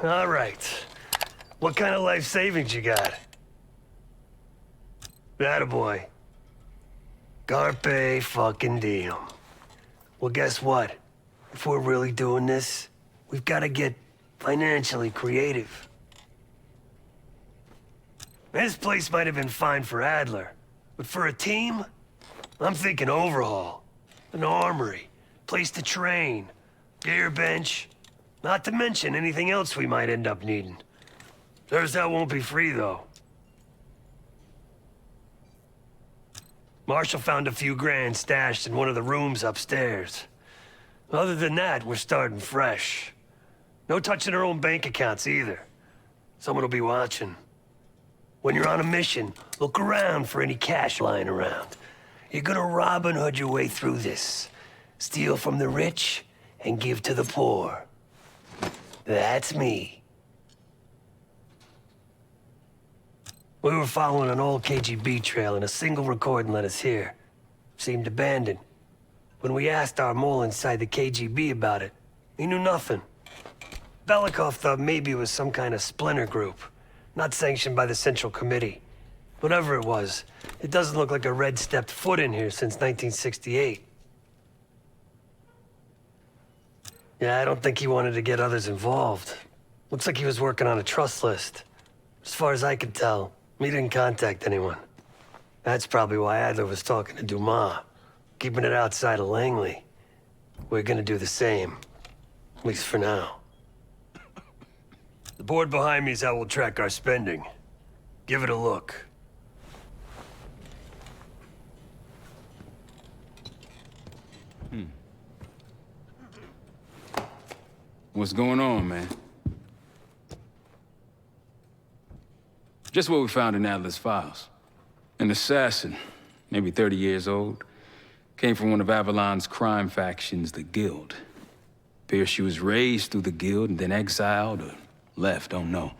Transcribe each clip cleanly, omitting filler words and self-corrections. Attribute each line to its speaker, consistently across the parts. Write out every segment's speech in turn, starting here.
Speaker 1: All right. What kind of life savings you got? Attaboy. Carpe fucking diem. Well, guess what? If we're really doing this, we've got to get financially creative. This place might have been fine for Adler, but for a team, I'm thinking overhaul. An armory, place to train, gear bench, not to mention anything else we might end up needing. There's that won't be free, though. Marshall found a few grand stashed in one of the rooms upstairs. Other than that, we're starting fresh. No touching our own bank accounts either. Someone will be watching. When you're on a mission, look around for any cash lying around. You're gonna Robin Hood your way through this. Steal from the rich and give to the poor. That's me. We were following an old KGB trail and a single recording led us here. Seemed abandoned. When we asked our mole inside the KGB about it, he knew nothing. Belikov thought maybe it was some kind of splinter group, not sanctioned by the Central Committee. Whatever it was, it doesn't look like a red stepped foot in here since 1968. Yeah, I don't think he wanted to get others involved. Looks like he was working on a trust list. As far as I could tell, he didn't contact anyone. That's probably why Adler was talking to Dumas, keeping it outside of Langley. We're gonna do the same, at least for now. The board behind me is how we'll track our spending. Give it a look.
Speaker 2: What's going on, man? Just what we found in Adler's files. An assassin, maybe 30 years old, came from one of Avalon's crime factions, the Guild. Appears she was raised through the Guild and then exiled or left, don't know.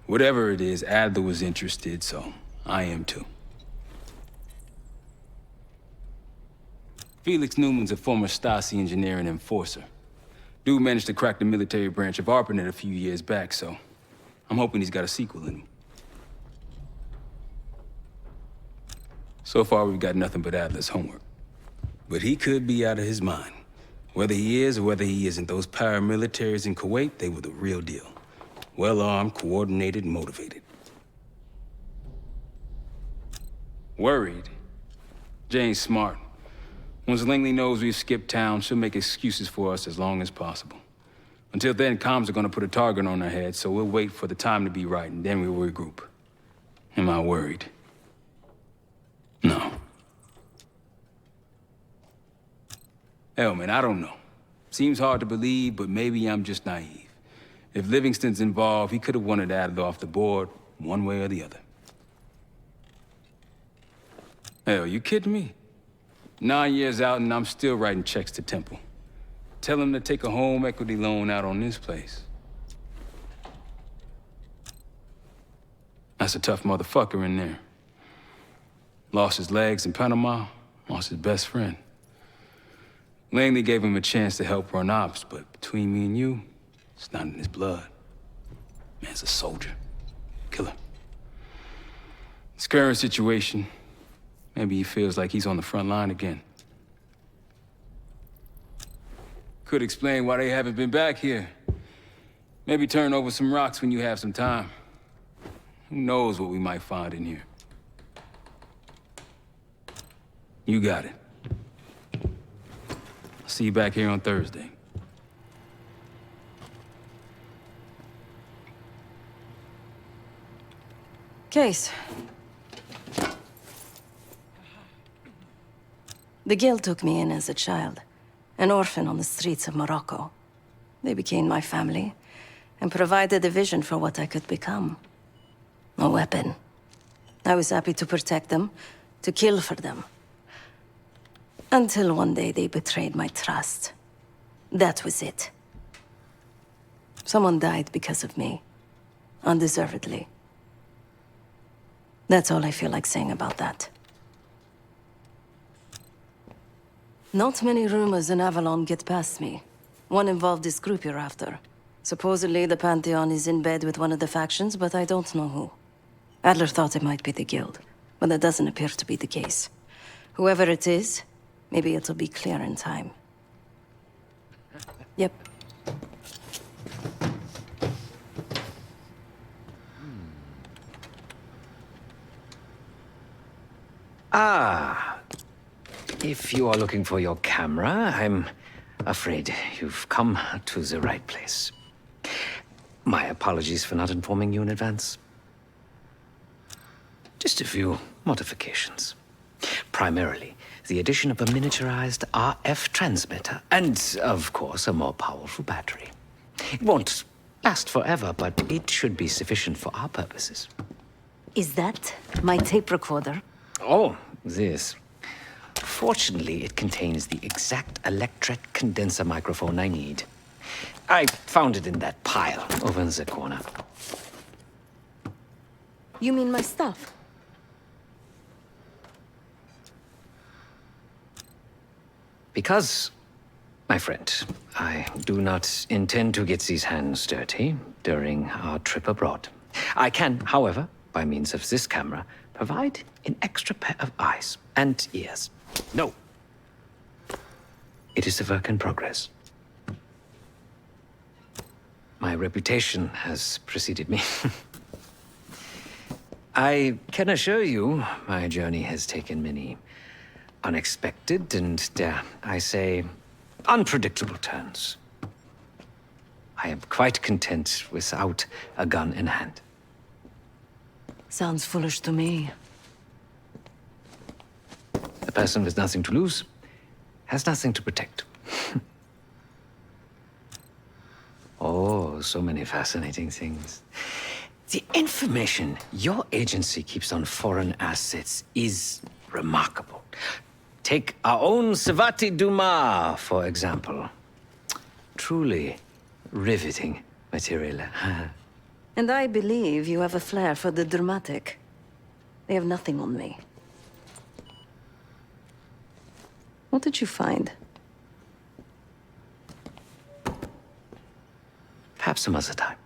Speaker 2: Whatever it is, Adler was interested, so I am too. Felix Newman's a former Stasi engineer and enforcer. Dude managed to crack the military branch of ARPANET a few years back, so I'm hoping he's got a sequel in him. So far, we've got nothing but Adler's homework. But he could be out of his mind. Whether he is or whether he isn't, those paramilitaries in Kuwait, they were the real deal. Well-armed, coordinated, and motivated. Worried? Jane's smart. Once Langley knows we've skipped town, she'll make excuses for us as long as possible. Until then, comms are gonna put a target on our heads, so we'll wait for the time to be right, and then we'll regroup. Am I worried? No. Hell, man, I don't know. Seems hard to believe, but maybe I'm just naive. If Livingston's involved, he could have wanted Adler off the board, one way or the other. Hell, you kidding me? 9 years out and I'm still writing checks to Temple. Tell him to take a home equity loan out on this place. That's a tough motherfucker in there. Lost his legs in Panama, lost his best friend. Langley gave him a chance to help run ops, but between me and you, it's not in his blood. Man's a soldier, killer. His current situation, maybe he feels like he's on the front line again. Could explain why they haven't been back here. Maybe turn over some rocks when you have some time. Who knows what we might find in here? You got it. I'll see you back here on Thursday.
Speaker 3: Case. The Guild took me in as a child, an orphan on the streets of Morocco. They became my family and provided a vision for what I could become. A weapon. I was happy to protect them, to kill for them. Until one day they betrayed my trust. That was it. Someone died because of me. Undeservedly. That's all I feel like saying about that. Not many rumors in Avalon get past me. One involved this group you're after. Supposedly, the Pantheon is in bed with one of the factions, but I don't know who. Adler thought it might be the Guild, but that doesn't appear to be the case. Whoever it is, maybe it'll be clear in time. Yep.
Speaker 4: Ah, if you are looking for your camera, I'm afraid you've come to the right place. My apologies for not informing you in advance. Just a few modifications. Primarily, the addition of a miniaturized RF transmitter, and, of course, a more powerful battery. It won't last forever, but it should be sufficient for our purposes.
Speaker 3: Is that my tape recorder?
Speaker 4: Oh, this. Fortunately, it contains the exact electret condenser microphone I need. I found it in that pile over in the corner.
Speaker 3: You mean my stuff?
Speaker 4: Because, my friend, I do not intend to get these hands dirty during our trip abroad. I can, however, by means of this camera, provide an extra pair of eyes and ears. No. It is a work in progress. My reputation has preceded me. I can assure you, my journey has taken many unexpected and, dare I say, unpredictable turns. I am quite content without a gun in hand.
Speaker 3: Sounds foolish to me.
Speaker 4: A person with nothing to lose has nothing to protect. Oh, so many fascinating things. The information your agency keeps on foreign assets is remarkable. Take our own Savati Dumas, for example. Truly riveting material.
Speaker 3: And I believe you have a flair for the dramatic. They have nothing on me. What did you find?
Speaker 4: Perhaps some other time.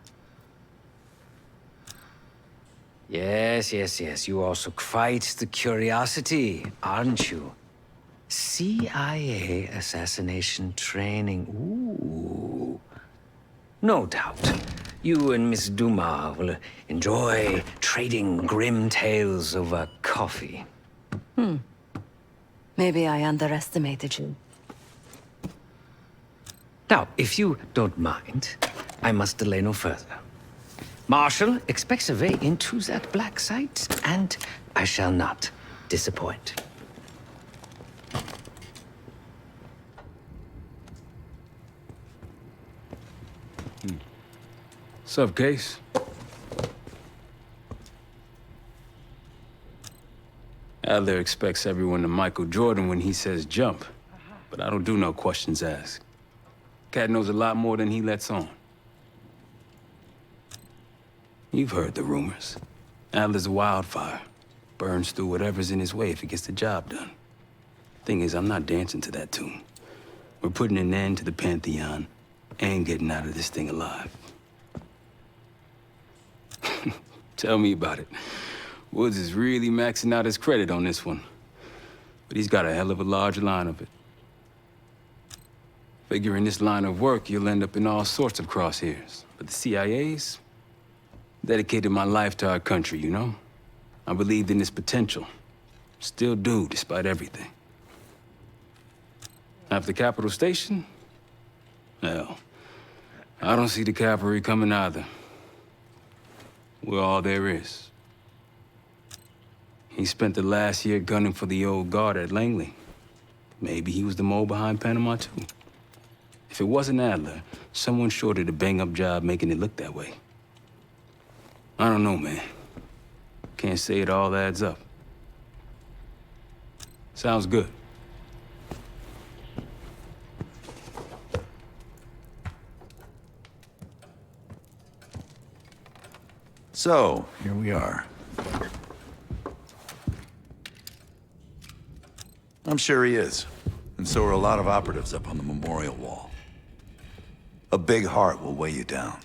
Speaker 4: Yes, yes, yes. You also quite the curiosity, aren't you? CIA assassination training. Ooh. No doubt. You and Miss Dumas will enjoy trading grim tales over coffee.
Speaker 3: Maybe I underestimated you.
Speaker 4: Now, if you don't mind, I must delay no further. Marshall expects a way into that black site, and I shall not disappoint.
Speaker 2: Sup, Case? Adler expects everyone to Michael Jordan when he says jump, but I don't do no questions asked. Cat knows a lot more than he lets on. You've heard the rumors. Adler's a wildfire. Burns through whatever's in his way if he gets the job done. Thing is, I'm not dancing to that tune. We're putting an end to the Pantheon and getting out of this thing alive. Tell me about it. Woods is really maxing out his credit on this one. But he's got a hell of a large line of it. Figure in this line of work, you'll end up in all sorts of crosshairs. But the CIA's dedicated my life to our country, you know? I believed in its potential. Still do, despite everything. After Capital Station? Hell, I don't see the cavalry coming either. We're all there is. He spent the last year gunning for the old guard at Langley. Maybe he was the mole behind Panama, too. If it wasn't Adler, someone sure did a bang-up job making it look that way. I don't know, man. Can't say it all adds up. Sounds good.
Speaker 5: So, here we are. I'm sure he is. And so are a lot of operatives up on the memorial wall. A big heart will weigh you down.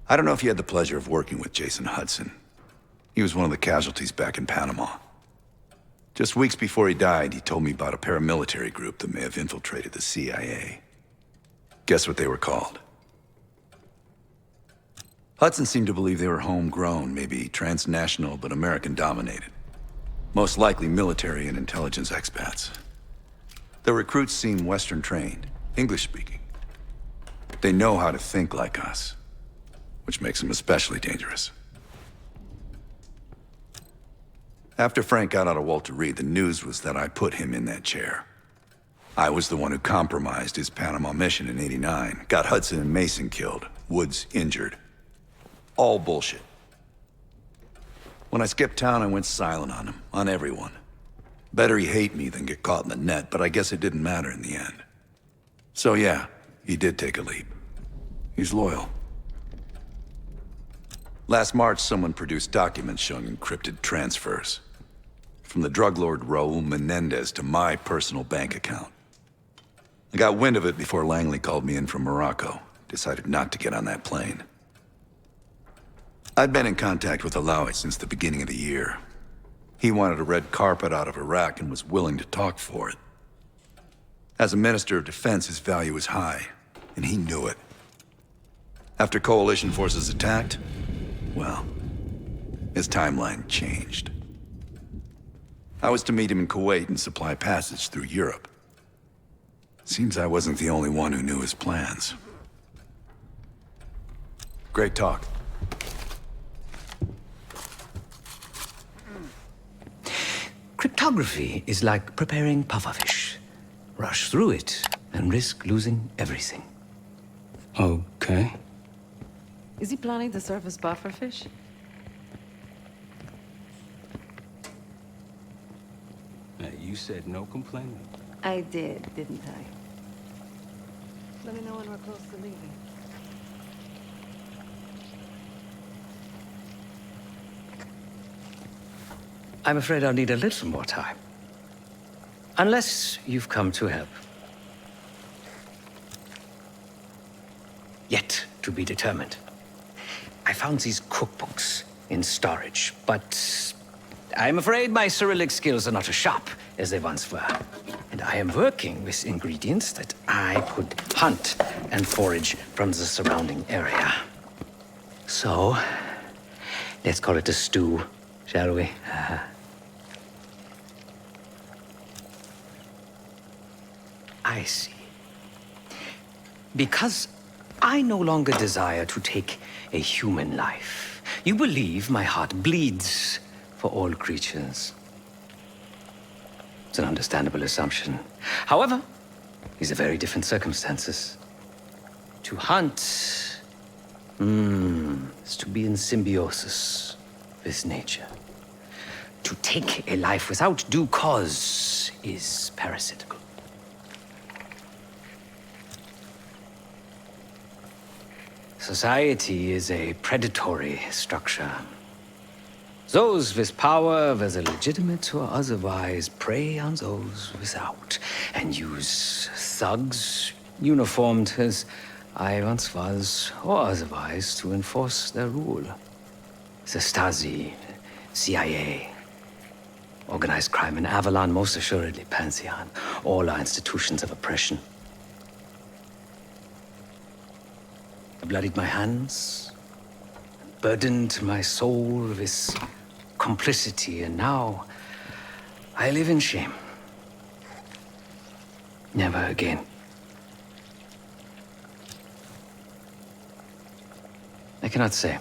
Speaker 5: I don't know if you had the pleasure of working with Jason Hudson. He was one of the casualties back in Panama. Just weeks before he died, he told me about a paramilitary group that may have infiltrated the CIA. Guess what they were called? Hudson seemed to believe they were homegrown, maybe transnational, but American-dominated. Most likely military and intelligence expats. The recruits seem Western-trained, English-speaking. They know how to think like us, which makes them especially dangerous. After Frank got out of Walter Reed, the news was that I put him in that chair. I was the one who compromised his Panama mission in '89, got Hudson and Mason killed, Woods injured. All bullshit. When I skipped town, I went silent on him, on everyone. Better he hate me than get caught in the net, but I guess it didn't matter in the end. So yeah, he did take a leap. He's loyal. Last March, someone produced documents showing encrypted transfers. From the drug lord Raul Menendez to my personal bank account. I got wind of it before Langley called me in from Morocco. Decided not to get on that plane. I'd been in contact with Alawi since the beginning of the year. He wanted a red carpet out of Iraq and was willing to talk for it. As a Minister of Defense, his value was high, and he knew it. After coalition forces attacked, well, his timeline changed. I was to meet him in Kuwait and supply passage through Europe. Seems I wasn't the only one who knew his plans. Great talk.
Speaker 4: Cryptography is like preparing pufferfish. Rush through it and risk losing everything.
Speaker 2: Okay.
Speaker 6: Is he planning to serve as bufferfish?
Speaker 2: Now, you said no complaining.
Speaker 6: I did, didn't I? Let me know when we're close to leaving.
Speaker 4: I'm afraid I'll need a little more time. Unless you've come to help. Yet to be determined. I found these cookbooks in storage, but I'm afraid my Cyrillic skills are not as sharp as they once were. And I am working with ingredients that I could hunt and forage from the surrounding area. So, let's call it a stew, shall we? I see. Because I no longer desire to take a human life, you believe my heart bleeds for all creatures. It's an understandable assumption. However, these are very different circumstances. To hunt is to be in symbiosis with nature. To take a life without due cause is parasitical. Society is a predatory structure. Those with power, whether legitimate or otherwise, prey on those without, and use thugs, uniformed as I once was, or otherwise, to enforce their rule. The Stasi, CIA, organized crime in Avalon, most assuredly Pantheon, all are institutions of oppression. I bloodied my hands, burdened my soul with complicity, and now I live in shame. Never again. I cannot say.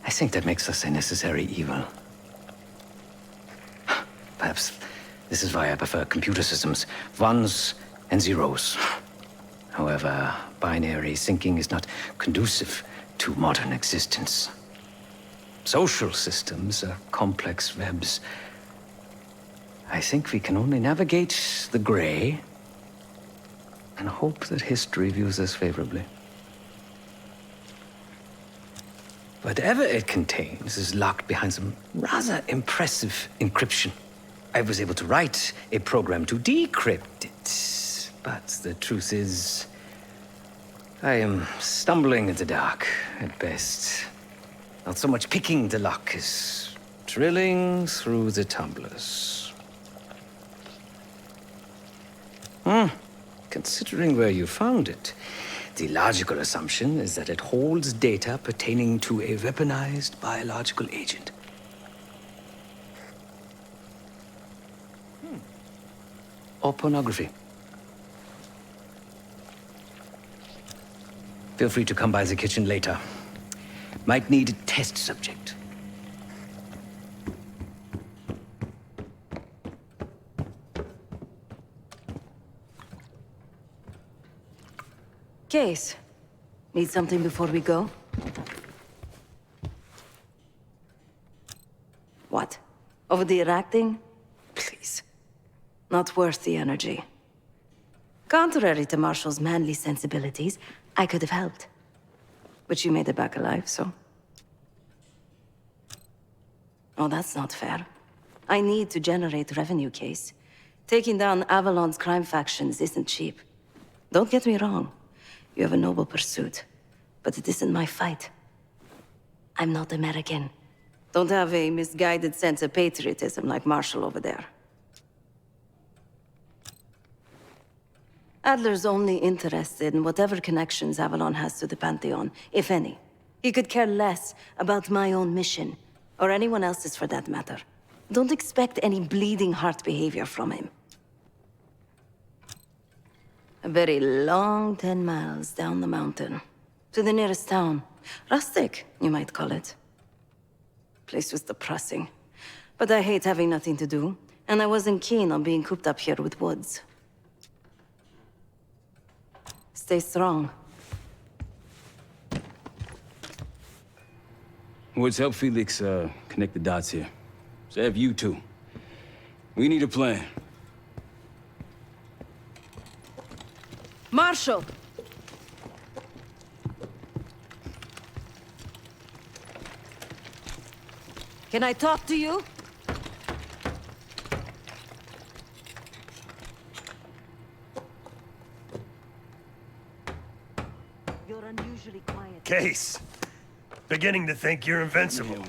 Speaker 4: I think that makes us a necessary evil. Perhaps this is why I prefer computer systems, ones and zeros. However, binary thinking is not conducive to modern existence. Social systems are complex webs. I think we can only navigate the gray and hope that history views us favorably. Whatever it contains is locked behind some rather impressive encryption. I was able to write a program to decrypt it. But the truth is, I am stumbling in the dark at best. Not so much picking the lock as drilling through the tumblers. Considering where you found it, the logical assumption is that it holds data pertaining to a weaponized biological agent. Or pornography. Feel free to come by the kitchen later. Might need a test subject.
Speaker 3: Case. Need something before we go? What? Over the Iraq thing? Please. Not worth the energy. Contrary to Marshall's manly sensibilities, I could have helped. But you made it back alive, so... Oh, that's not fair. I need to generate revenue, Case. Taking down Avalon's crime factions isn't cheap. Don't get me wrong. You have a noble pursuit. But it isn't my fight. I'm not American. Don't have a misguided sense of patriotism like Marshall over there. Adler's only interested in whatever connections Avalon has to the Pantheon, if any. He could care less about my own mission, or anyone else's for that matter. Don't expect any bleeding heart behavior from him. A very long 10 miles down the mountain, to the nearest town. Rustic, you might call it. Place was depressing, but I hate having nothing to do, and I wasn't keen on being cooped up here with Woods. Stay strong.
Speaker 2: Woods help Felix connect the dots here. So have you two. We need a plan.
Speaker 3: Marshall! Can I talk to you? You're unusually quiet.
Speaker 1: Case. Beginning to think you're invincible.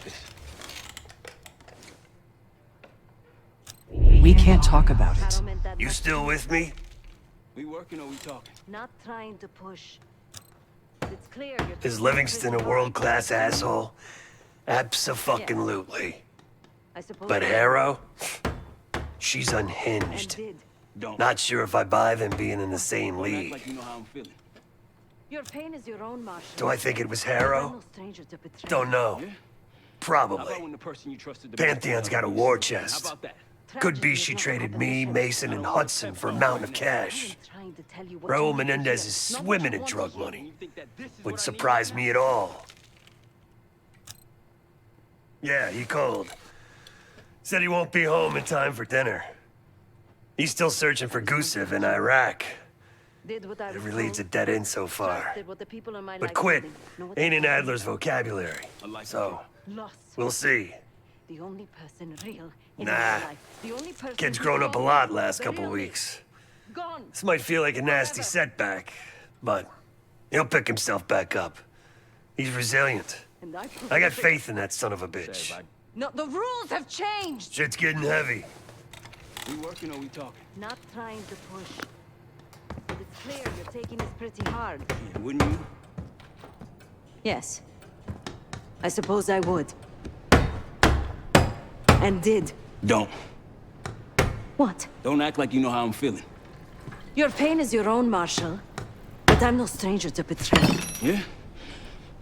Speaker 7: We can't talk about it.
Speaker 1: You still with me?
Speaker 2: We working or we talking?
Speaker 3: Not trying to push. It's clear you're...
Speaker 1: Is Livingston a world-class asshole? Abso-fucking-lutely.
Speaker 3: I suppose...
Speaker 1: But Harrow? She's unhinged.
Speaker 2: Don't.
Speaker 1: Not sure if I buy them being in the same
Speaker 2: Don't act
Speaker 1: league.
Speaker 2: like you know how I'm feeling.
Speaker 3: Your pain is your own, Marshall.
Speaker 1: Do I think it was
Speaker 3: I'm
Speaker 1: Harrow?
Speaker 3: no stranger to betrayal.
Speaker 1: Don't know.
Speaker 2: Yeah? How about
Speaker 1: Probably.
Speaker 2: when the person you trusted the
Speaker 1: Pantheon's
Speaker 2: most-
Speaker 1: got a war chest.
Speaker 2: How about that?
Speaker 1: Could be she traded me, Mason, and Hudson for a mountain of cash. Raul Menendez is swimming in drug money. Wouldn't surprise me at all. Yeah, he called. Said he won't be home in time for dinner. He's still searching for Gusev in Iraq. Every lead's a dead end so far. But quit ain't in Adler's vocabulary. So, we'll see.
Speaker 3: The only person real in
Speaker 1: Nah.
Speaker 3: my life. The only person
Speaker 1: Kid's
Speaker 3: who
Speaker 1: grown up a
Speaker 3: saw
Speaker 1: lot
Speaker 3: me,
Speaker 1: last
Speaker 3: the
Speaker 1: couple
Speaker 3: real me.
Speaker 1: weeks.
Speaker 3: Gone.
Speaker 1: This might feel like a nasty setback, but he'll pick himself back up. He's resilient.
Speaker 3: And
Speaker 1: I got faith in that son of a bitch.
Speaker 3: No, the rules have changed.
Speaker 1: Shit's getting heavy.
Speaker 2: We working or we talking?
Speaker 3: Not trying to push. But it's clear you're taking this pretty hard.
Speaker 2: Yeah, wouldn't you?
Speaker 3: Yes. I suppose I would. And did.
Speaker 2: Don't.
Speaker 3: What?
Speaker 2: Don't act like you know how I'm feeling.
Speaker 3: Your pain is your own, Marshall. But I'm no stranger to betrayal.
Speaker 2: Yeah?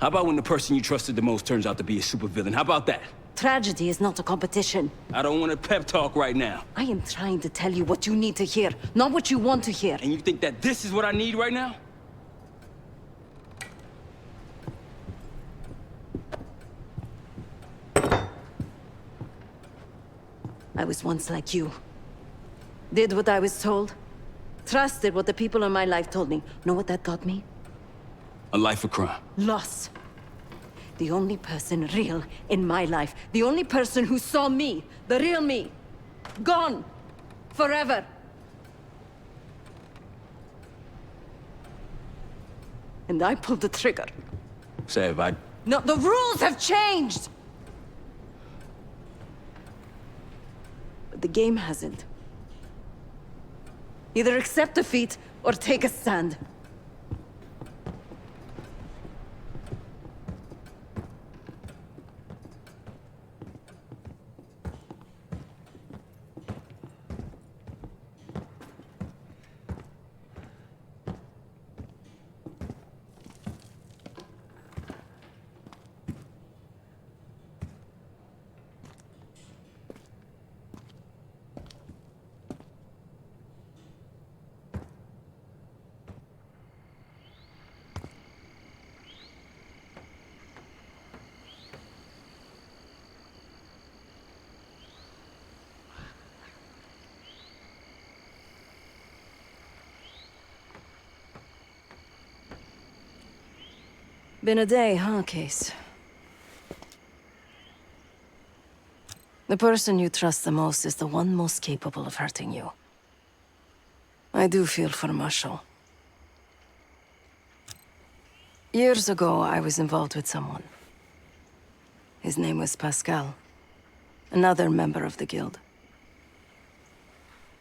Speaker 2: How about when the person you trusted the most turns out to be a supervillain? How about that?
Speaker 3: Tragedy is not a competition.
Speaker 2: I don't want a pep talk right now.
Speaker 3: I am trying to tell you what you need to hear, not what you want to hear.
Speaker 2: And you think that this is what I need right now?
Speaker 3: I was once like you. Did what I was told. Trusted what the people in my life told me. Know what that got me?
Speaker 2: A life of crime.
Speaker 3: Loss. The only person real in my life. The only person who saw me. The real me. Gone. Forever. And I pulled the trigger.
Speaker 2: Sav,
Speaker 3: No, the rules have changed! But the game hasn't. Either accept defeat or take a stand. Been a day, huh, Case? The person you trust the most is the one most capable of hurting you. I do feel for Marshall. Years ago, I was involved with someone. His name was Pascal, another member of the guild.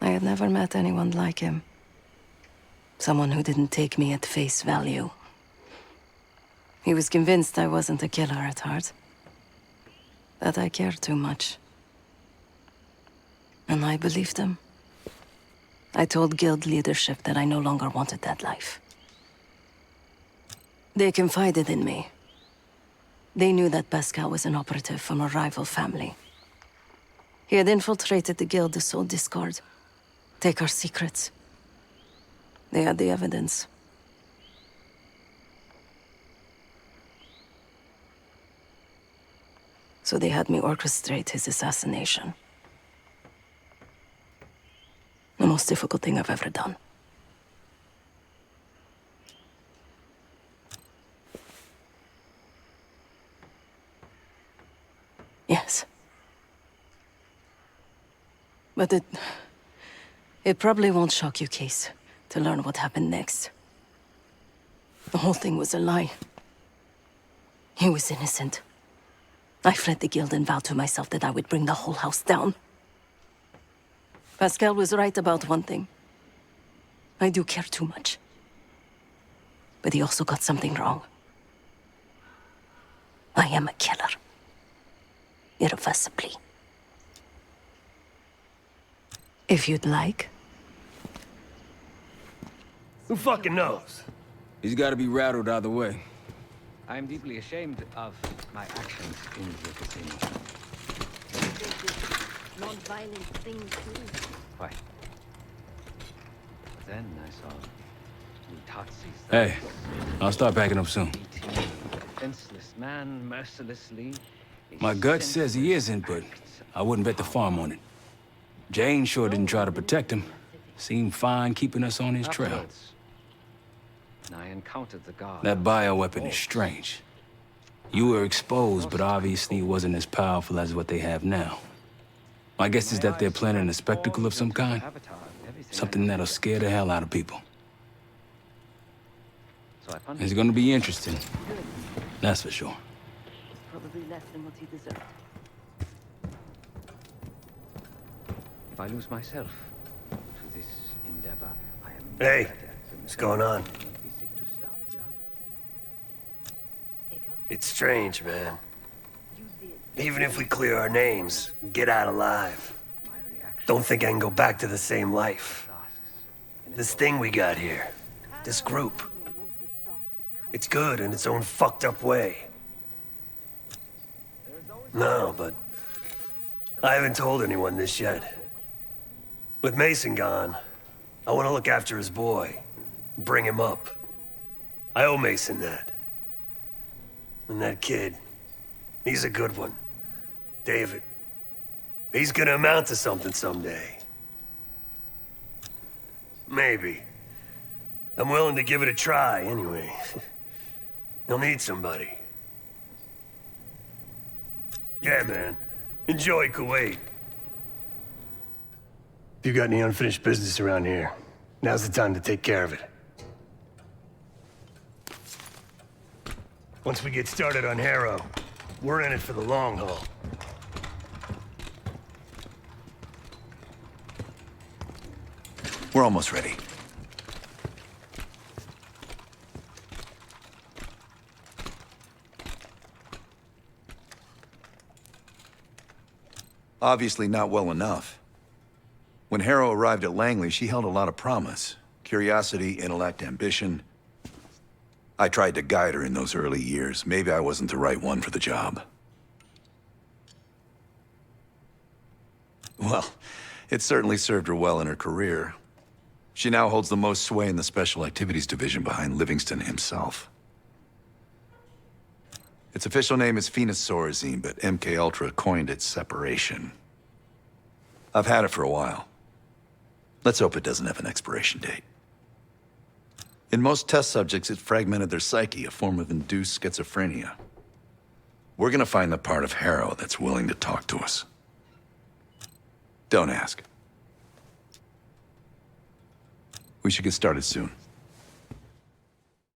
Speaker 3: I had never met anyone like him. Someone who didn't take me at face value. He was convinced I wasn't a killer at heart. That I cared too much. And I believed him. I told guild leadership that I no longer wanted that life. They confided in me. They knew that Pascal was an operative from a rival family. He had infiltrated the guild to sow discord. Take our secrets. They had the evidence. So they had me orchestrate his assassination. The most difficult thing I've ever done. Yes. But it probably won't shock you, Case, to learn what happened next. The whole thing was a lie. He was innocent. I fled the guild and vowed to myself that I would bring the whole house down. Pascal was right about one thing. I do care too much. But he also got something wrong. I am a killer. Irreversibly. If you'd like.
Speaker 1: Who fucking knows?
Speaker 2: he's got to be rattled either way.
Speaker 4: I am deeply ashamed of my actions in the casino.
Speaker 3: Non-violent thing too.
Speaker 4: Why? Then I saw Mutatsi's...
Speaker 2: Hey, I'll start backing up soon.
Speaker 4: Defenseless man mercilessly...
Speaker 2: My gut says he isn't, but I wouldn't bet the farm on it. Jane sure didn't try to protect him. Seemed fine keeping us on his trail.
Speaker 4: Afterwards, I encountered the guard.
Speaker 2: That bioweapon is strange. You were exposed, but obviously it wasn't as powerful as what they have now. My guess is that they're planning a spectacle of some kind. Something that'll scare the hell out of people. It's gonna be interesting. That's for sure.
Speaker 3: Probably less than what he deserved.
Speaker 4: If I lose myself to this endeavor, I am...
Speaker 1: Hey, what's going on? It's strange, man. Even if we clear our names, get out alive, don't think I can go back to the same life. This thing we got here, this group, it's good in its own fucked up way. No, but I haven't told anyone this yet. With Mason gone, I want to look after his boy, bring him up. I owe Mason that. And that kid, he's a good one. David. He's gonna amount to something someday. Maybe. I'm willing to give it a try, anyway. He'll need somebody. Yeah, man. Enjoy Kuwait. If you got any unfinished business around here, now's the time to take care of it. Once we get started on Harrow, we're in it for the long haul.
Speaker 5: We're almost ready. Obviously not well enough. When Harrow arrived at Langley, she held a lot of promise. Curiosity, intellect, ambition. I tried to guide her in those early years. Maybe I wasn't the right one for the job. Well, it certainly served her well in her career. She now holds the most sway in the Special Activities Division behind Livingston himself. Its official name is Phoenosaurazine, but MKUltra coined it Separation. I've had it for a while. Let's hope it doesn't have an expiration date. In most test subjects, it fragmented their psyche, a form of induced schizophrenia. We're gonna find the part of Harrow that's willing to talk to us. Don't ask. We should get started soon.